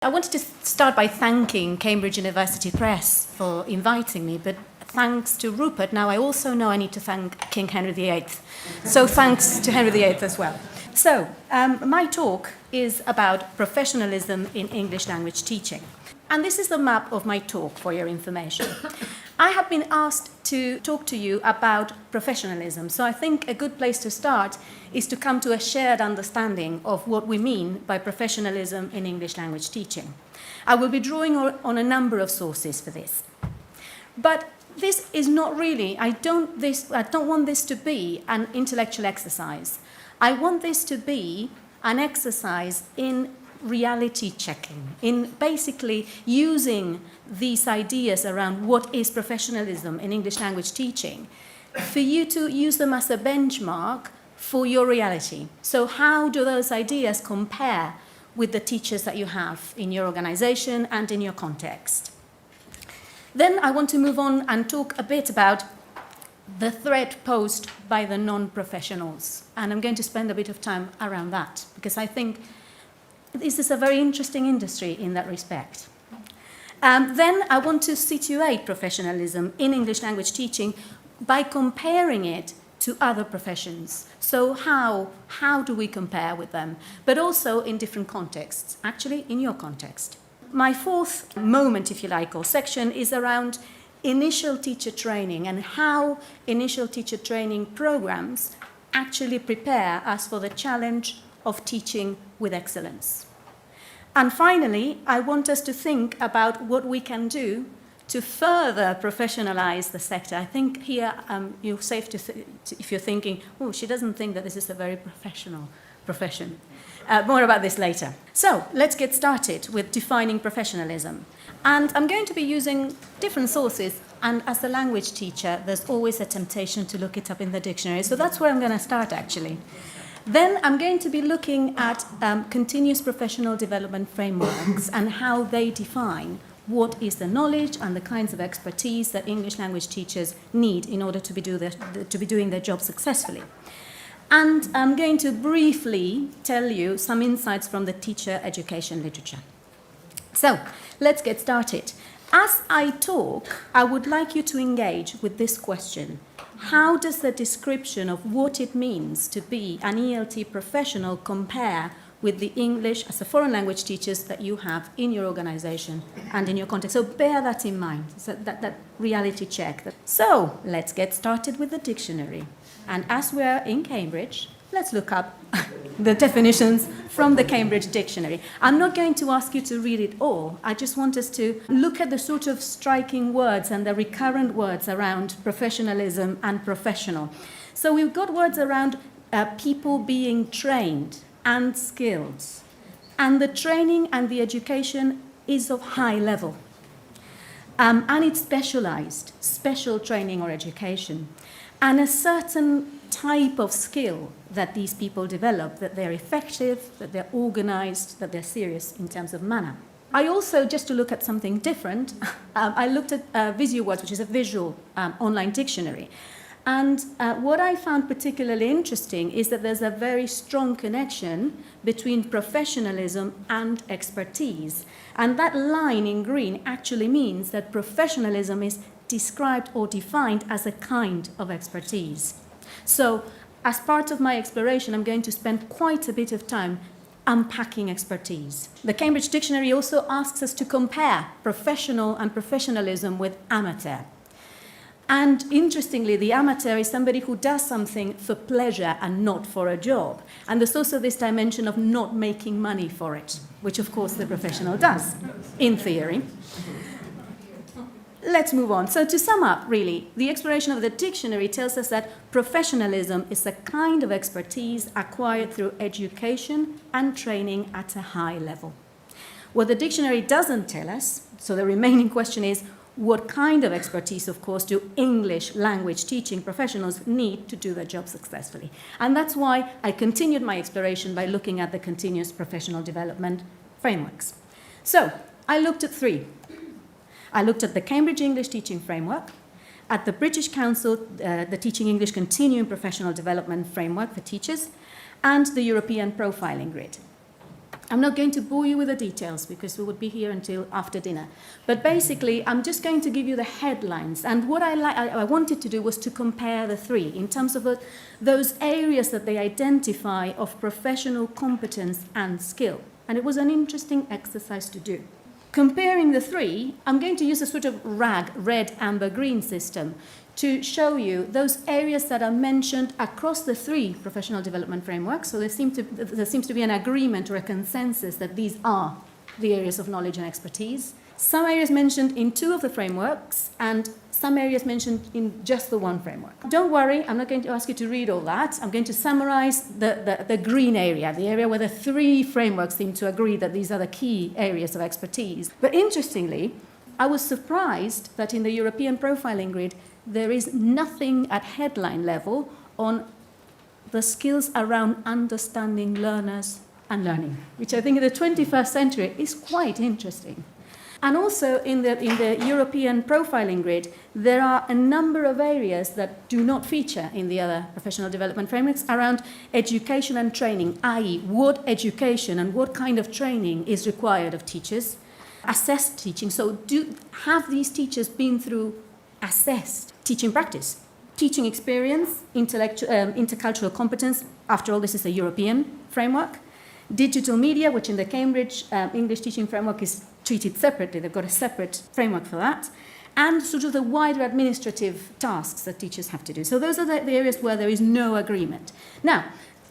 I wanted to start by thanking Cambridge University Press for inviting me, but thanks to Rupert, now I also know I need to thank King Henry VIII. So thanks to Henry VIII as well. So my talk is about professionalism in English language teaching. And this is the map of my talk for your information. I have been asked to talk to you about professionalism, so I think a good place to start is to come to a shared understanding of what we mean by professionalism in English language teaching. I will be drawing on a number of sources for this. But this is not really, I don't want this to be an intellectual exercise. I want this to be an exercise in reality checking, in basically using these ideas around what is professionalism in English language teaching, for you to use them as a benchmark for your reality. So how do those ideas compare with the teachers that you have in your organization and in your context? Then I want to move on and talk a bit about the threat posed by the non-professionals. And I'm going to spend a bit of time around that, because I think this is a very interesting industry in that respect. Then I want to situate professionalism in English language teaching by comparing it to other professions. So how do we compare with them? But also in different contexts, actually in your context. My fourth moment, if you like, or section is around initial teacher training and how initial teacher training programs actually prepare us for the challenge of teaching with excellence. And finally, I want us to think about what we can do to further professionalize the sector. I think here you're safe if you're thinking, oh, she doesn't think that this is a very professional profession. More about this later. So let's get started with defining professionalism. And I'm going to be using different sources, and as a language teacher, there's always a temptation to look it up in the dictionary. So that's where I'm going to start, actually. Then I'm going to be looking at continuous professional development frameworks and how they define what is the knowledge and the kinds of expertise that English language teachers need in order to be doing their job successfully. And I'm going to briefly tell you some insights from the teacher education literature. So let's get started. As I talk, I would like you to engage with this question. How does the description of what it means to be an ELT professional compare with the English as a foreign language teachers that you have in your organization and in your context? So bear that in mind, so that reality check. So let's get started with the dictionary. And as we're in Cambridge, let's look up the definitions from the Cambridge Dictionary. I'm not going to ask you to read it all. I just want us to look at the sort of striking words and the recurrent words around professionalism and professional. So we've got words around people being trained and skilled. And the training and the education is of high level. And it's specialized, special training or education. And a certain type of skill that these people develop, that they're effective, that they're organized, that they're serious in terms of manner. I also, just to look at something different, I looked at VisuWords, which is a visual online dictionary. And what I found particularly interesting is that there's a very strong connection between professionalism and expertise. And that line in green actually means that professionalism is described or defined as a kind of expertise. So, as part of my exploration, I'm going to spend quite a bit of time unpacking expertise. The Cambridge Dictionary also asks us to compare professional and professionalism with amateur. And interestingly, the amateur is somebody who does something for pleasure and not for a job. And there's also this dimension of not making money for it, which of course the professional does, in theory. Let's move on. So to sum up, really, the exploration of the dictionary tells us that professionalism is a kind of expertise acquired through education and training at a high level. What the dictionary doesn't tell us, so the remaining question is, what kind of expertise, of course, do English language teaching professionals need to do their job successfully? And that's why I continued my exploration by looking at the continuous professional development frameworks. So I looked at three. I looked at the Cambridge English Teaching Framework, at the British Council, the Teaching English Continuing Professional Development Framework for teachers, and the European Profiling Grid. I'm not going to bore you with the details because we would be here until after dinner. But basically, I'm just going to give you the headlines. And what I wanted to do was to compare the three in terms of those areas that they identify of professional competence and skill. And it was an interesting exercise to do. Comparing the three, I'm going to use a sort of RAG, red, amber, green system, to show you those areas that are mentioned across the three professional development frameworks. So there seems to be an agreement or a consensus that these are the areas of knowledge and expertise. Some areas mentioned in two of the frameworks and some areas mentioned in just the one framework. Don't worry, I'm not going to ask you to read all that. I'm going to summarize the green area, the area where the three frameworks seem to agree that these are the key areas of expertise. But interestingly, I was surprised that in the European profiling grid, there is nothing at headline level on the skills around understanding learners and learning, which I think in the 21st century is quite interesting. And also in the European profiling grid, there are a number of areas that do not feature in the other professional development frameworks around education and training, i.e. what education and what kind of training is required of teachers, assessed teaching. So have these teachers been through assessed teaching practice, teaching experience, intercultural competence? After all, this is a European framework. Digital media, which in the Cambridge English teaching framework is treated separately. They've got a separate framework for that. And sort of the wider administrative tasks that teachers have to do. So those are the areas where there is no agreement. Now,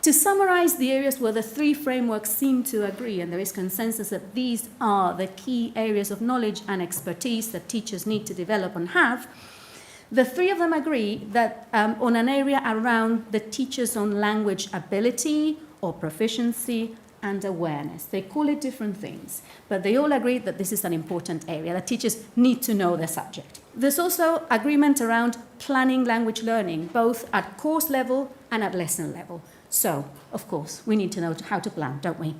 to summarize the areas where the three frameworks seem to agree and there is consensus that these are the key areas of knowledge and expertise that teachers need to develop and have, the three of them agree that on an area around the teachers on language ability or proficiency and awareness. They call it different things, but they all agree that this is an important area, that teachers need to know their subject. There's also agreement around planning language learning, both at course level and at lesson level. So, of course, we need to know how to plan, don't we?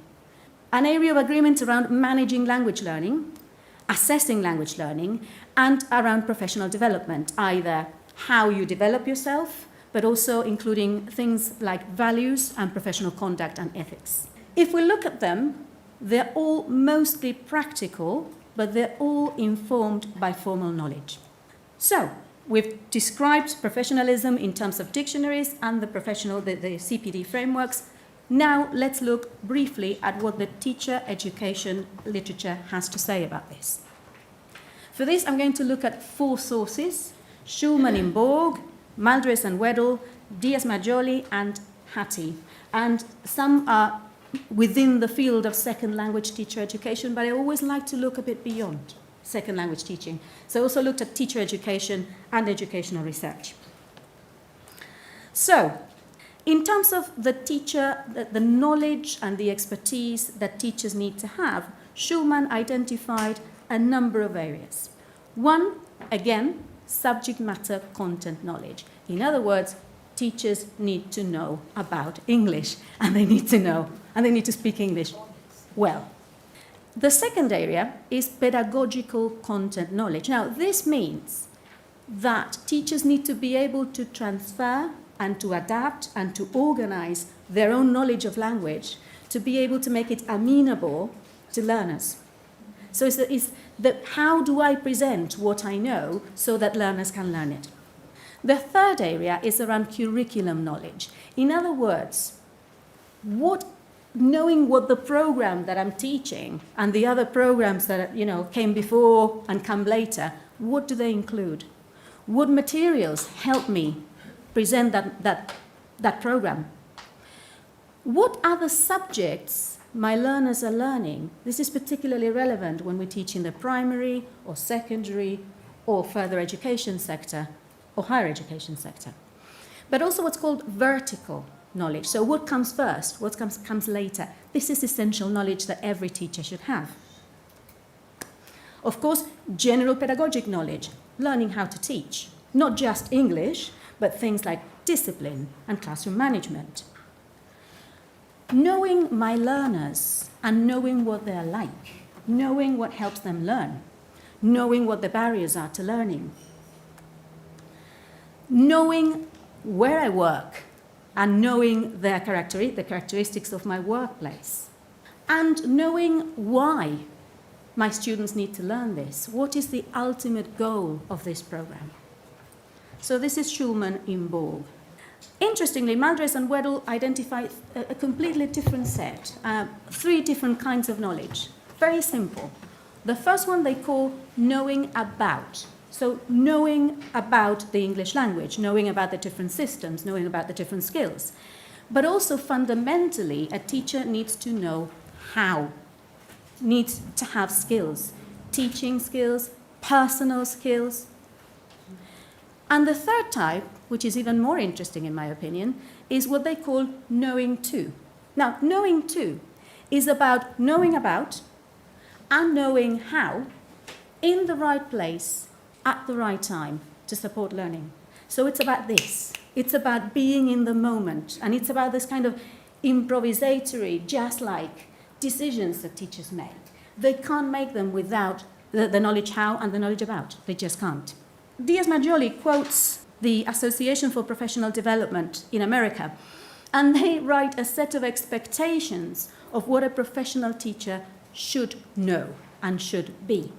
An area of agreement around managing language learning, assessing language learning, and around professional development, either how you develop yourself, but also including things like values and professional conduct and ethics. If we look at them, they're all mostly practical, but they're all informed by formal knowledge. So, we've described professionalism in terms of dictionaries and the CPD frameworks. Now let's look briefly at what the teacher education literature has to say about this. For this, I'm going to look at four sources: Schulman in Borg, Maldres and Weddell, Diaz-Majoli, and Hattie. And some are within the field of second language teacher education, but I always like to look a bit beyond second language teaching. So I also looked at teacher education and educational research. So, in terms of the teacher, the knowledge and the expertise that teachers need to have, Schulman identified a number of areas. One, again, subject matter content knowledge. In other words, teachers need to know about English, and they need to speak English well. The second area is pedagogical content knowledge. Now, this means that teachers need to be able to transfer and to adapt and to organize their own knowledge of language to be able to make it amenable to learners. So it's how do I present what I know so that learners can learn it? The third area is around curriculum knowledge. In other words, knowing what the program that I'm teaching and the other programs that came before and come later, what do they include? What materials help me present that program? What other subjects my learners are learning? This is particularly relevant when we teach in the primary or secondary or further education sector or higher education sector. But also what's called vertical knowledge. So what comes first? What comes later? This is essential knowledge that every teacher should have. Of course, general pedagogic knowledge, learning how to teach. Not just English, but things like discipline and classroom management. Knowing my learners and knowing what they're like, knowing what helps them learn, knowing what the barriers are to learning, knowing where I work and knowing the characteristics of my workplace, and knowing why my students need to learn this. What is the ultimate goal of this program? So this is Schulman in Borg. Interestingly, Maldres and Weddell identify a completely different set, 3 different kinds of knowledge. Very simple. The first one they call knowing about. So knowing about the English language, knowing about the different systems, knowing about the different skills. But also fundamentally, a teacher needs to know how, needs to have skills, teaching skills, personal skills. And the third type, which is even more interesting in my opinion, is what they call knowing to. Now, knowing to is about knowing about and knowing how in the right place at the right time to support learning. So it's about this. It's about being in the moment, and it's about this kind of improvisatory, jazz-like decisions that teachers make. They can't make them without the knowledge how and the knowledge about. They just can't. Diaz-Maggioli quotes the Association for Professional Development in America, and they write a set of expectations of what a professional teacher should know and should be.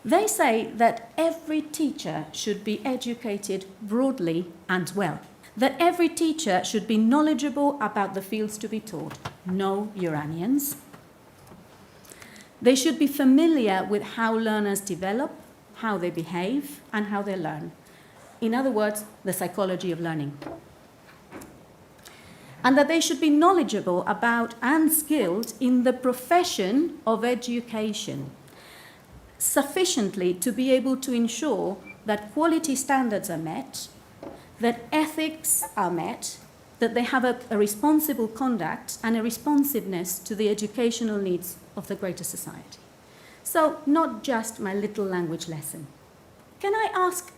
They say that every teacher should be educated broadly and well, that every teacher should be knowledgeable about the fields to be taught, no Uranians. They should be familiar with how learners develop, how they behave, and how they learn. In other words, the psychology of learning. And that they should be knowledgeable about and skilled in the profession of education, sufficiently to be able to ensure that quality standards are met, that ethics are met, that they have a responsible conduct and a responsiveness to the educational needs of the greater society. So, not just my little language lesson. Can I ask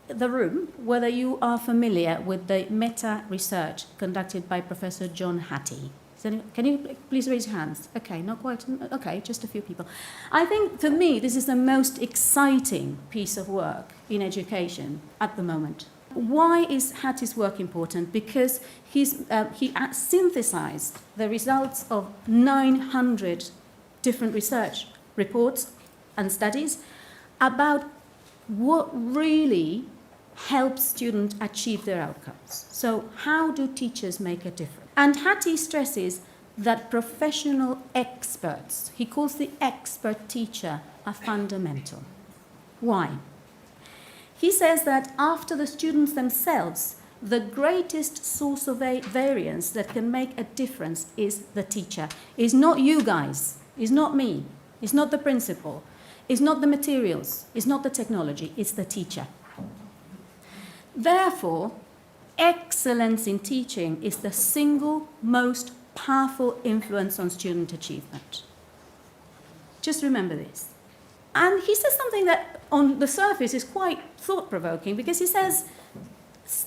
the room whether you are familiar with the meta-research conducted by Professor John Hattie? Can you please raise your hands? Okay, not quite. Okay, just a few people. I think, for me, this is the most exciting piece of work in education at the moment. Why is Hattie's work important? Because he synthesized the results of 900 different research reports and studies about what really helps students achieve their outcomes. So how do teachers make a difference? And Hattie stresses that professional experts, he calls the expert teacher, are fundamental. Why? He says that after the students themselves, the greatest source of variance that can make a difference is the teacher. Is not you guys, is not me, is not the principal, is not the materials, is not the technology, it's the teacher. Therefore, excellence in teaching is the single most powerful influence on student achievement. Just remember this. And he says something that on the surface is quite thought-provoking, because he says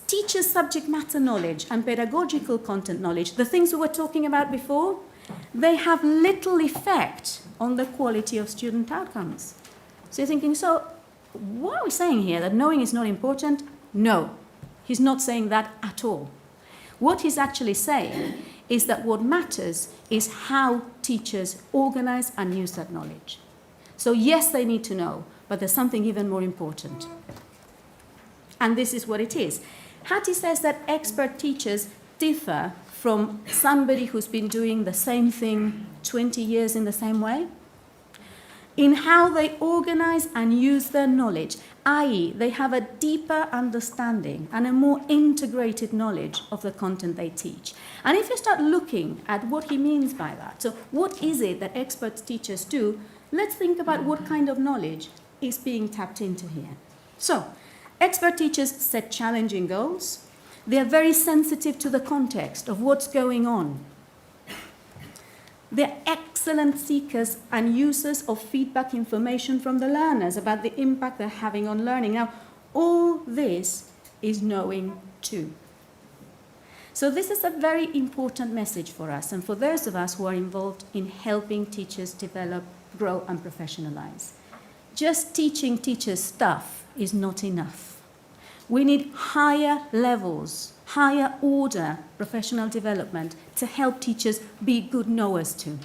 teachers' subject matter knowledge and pedagogical content knowledge, the things we were talking about before, they have little effect on the quality of student outcomes. So you're thinking, so what are we saying here? That knowing is not important? No, he's not saying that at all. What he's actually saying is that what matters is how teachers organize and use that knowledge. So yes, they need to know, but there's something even more important. And this is what it is. Hattie says that expert teachers differ from somebody who's been doing the same thing 20 years in the same way, in how they organize and use their knowledge, i.e. they have a deeper understanding and a more integrated knowledge of the content they teach. And if you start looking at what he means by that, so what is it that expert teachers do, let's think about what kind of knowledge is being tapped into here. So, expert teachers set challenging goals. They are very sensitive to the context of what's going on. They're excellent seekers and users of feedback information from the learners about the impact they're having on learning. Now, all this is knowing too. So this is a very important message for us and for those of us who are involved in helping teachers develop, grow, and professionalize. Just teaching teachers stuff is not enough. We need higher levels higher order professional development to help teachers be good knowers too.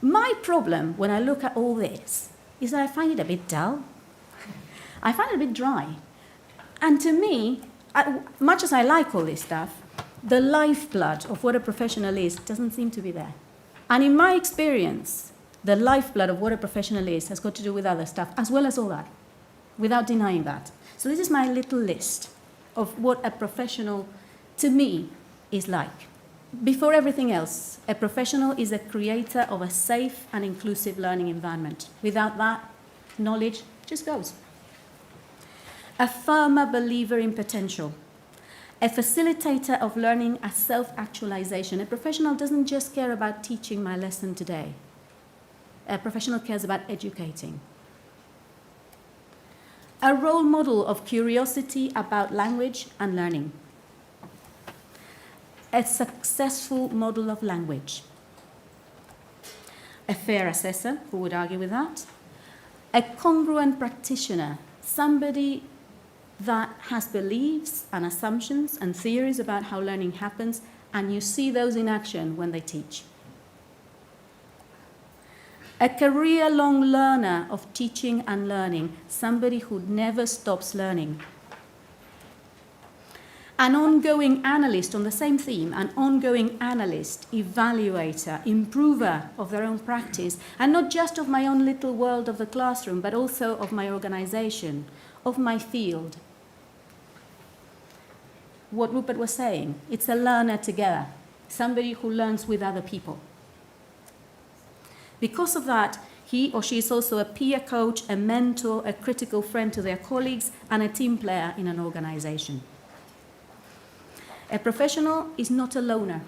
My problem when I look at all this is that I find it a bit dull. I find it a bit dry. And to me, much as I like all this stuff, the lifeblood of what a professional is doesn't seem to be there. And in my experience, the lifeblood of what a professional is has got to do with other stuff, as well as all that, without denying that. So this is my little list of what a professional, to me, is like. Before everything else, a professional is a creator of a safe and inclusive learning environment. Without that, knowledge just goes. A firmer believer in potential. A facilitator of learning as self-actualization. A professional doesn't just care about teaching my lesson today. A professional cares about educating. A role model of curiosity about language and learning. A successful model of language. A fair assessor, who would argue with that. A congruent practitioner, somebody that has beliefs and assumptions and theories about how learning happens, and you see those in action when they teach. A career-long learner of teaching and learning, somebody who never stops learning. An ongoing analyst on the same theme, an ongoing analyst, evaluator, improver of their own practice, and not just of my own little world of the classroom, but also of my organization, of my field. What Rupert was saying, it's a learner together, somebody who learns with other people. Because of that, he or she is also a peer coach, a mentor, a critical friend to their colleagues, and a team player in an organization. A professional is not a loner.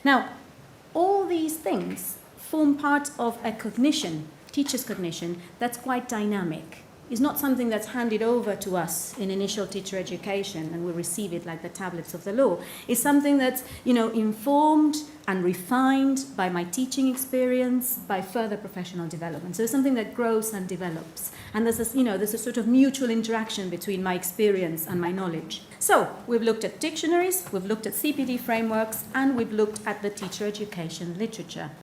Now, all these things form part of a cognition, teacher's cognition, that's quite dynamic. It's not something that's handed over to us in initial teacher education and we receive it like the tablets of the law. It's something that's, informed and refined by my teaching experience, by further professional development. So it's something that grows and develops. And there's a sort of mutual interaction between my experience and my knowledge. So we've looked at dictionaries, we've looked at CPD frameworks, and we've looked at the teacher education literature.